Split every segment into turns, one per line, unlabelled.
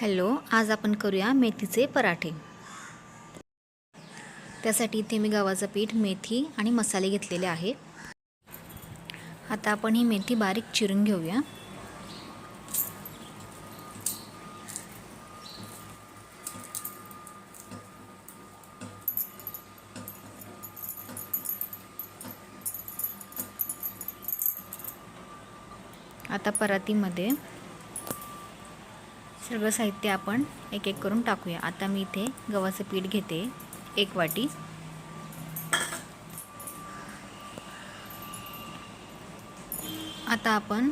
Hello, आज आपण करूया मेथीचे पराठे। त्यासाठी इथे मी गव्हाचं पीठ, मेथी आणि मसाले घेतलेले आहे। आता आपण ही मेथी बारीक चिरून घेऊया। आता परातीमध्ये सगळं साहित्य आपण एक एक करून टाकूया। आता मी इथे गव्हाचं पीठ घेते 1 वाटी। आता आपण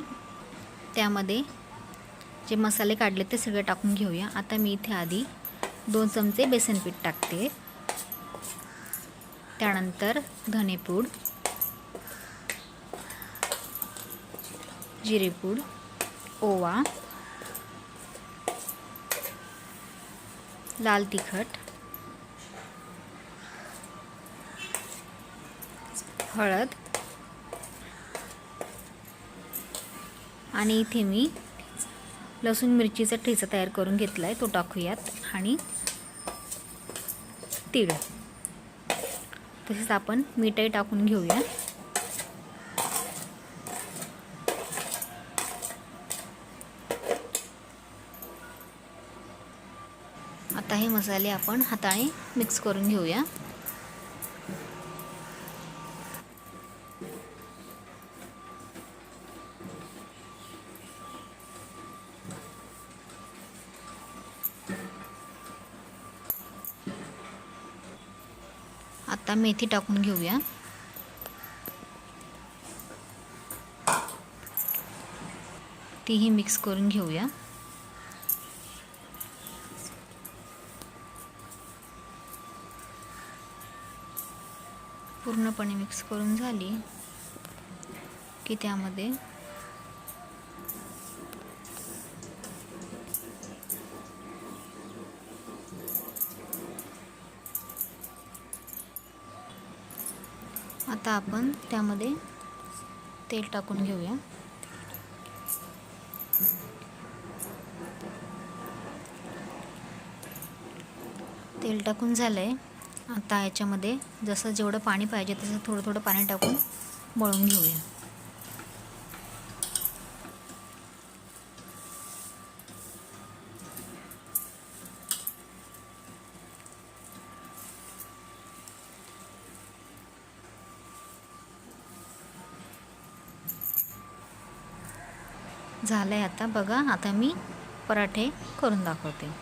त्यामध्ये जे मसाले काढले ते सगळे टाकून घेऊया। आता मी इथे आधी 2 चमचे बेसन पीठ टाकते, त्यानंतर धनेपूड, जिरेपूड, ओवा, लाल तिखट, हळद आणि इथे मी लसूण मिरचीचा ठेचा तयार करून घेतलाय, तो टाकूयात आणि तीळ। तसेच आपण मीठही टाकून घेऊया। आता हे मसाले आपण हाताने मिक्स करून घेऊया। आता मेथी टाकून घेऊया। तीही मिक्स करून घेऊया। पूर्णपणे मिक्स करून झाली की त्यामध्ये आता आपण त्यामध्ये तेल टाकून घेऊया। तेल टाकून झालंय। आता याच्यामध्ये जसं जेवढं पाणी पाहिजे तसं थोडं थोडं पाणी टाकून मळून घेऊया। झालंय। आता बघा, आता मी पराठे करून दाखवते।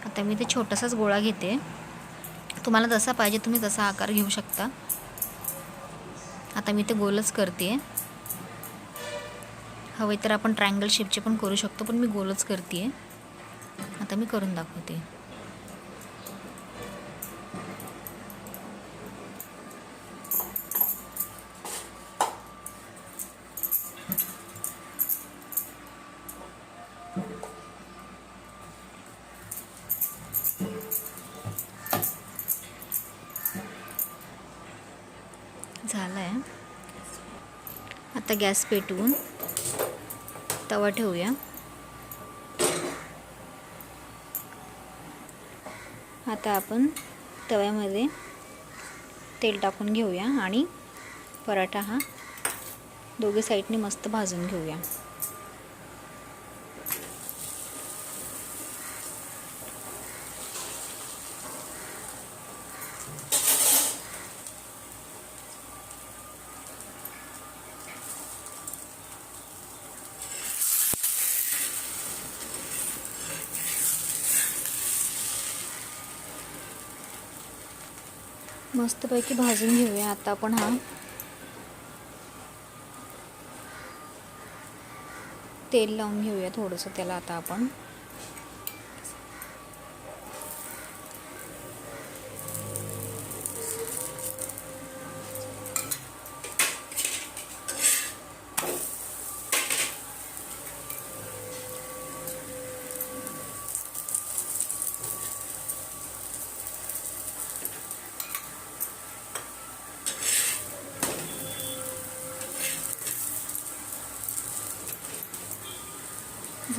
आता मी ते छोटासाच गोळा घेते, तुम्हाला जसा पाहिजे तुम्ही तसा आकार घेऊ शकता। आता मी ते गोलच करते, हवे तर आपण ट्रायंगल शेपचे पण करू शकतो, पण मी गोलच करते। आता मी करून दाखवते। झालंय। आता गॅस पेटवून तवा ठेवूया। आता आपण तव्यामध्ये तेल टाकून घेऊया आणि पराठा हा दोघे साईडने मस्त भाजून घेऊया। मस्तपैकी भाजून घेऊया। आता आपण हा तेल लावून घेऊया थोडंसं त्याला। आता आपण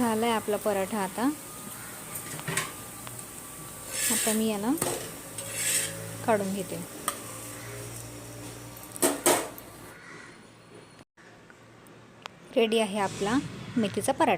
झाला आहे आपला पराठा. आता मी याला काढून घेते. रेडी आहे आपला मेथीचा पराठा.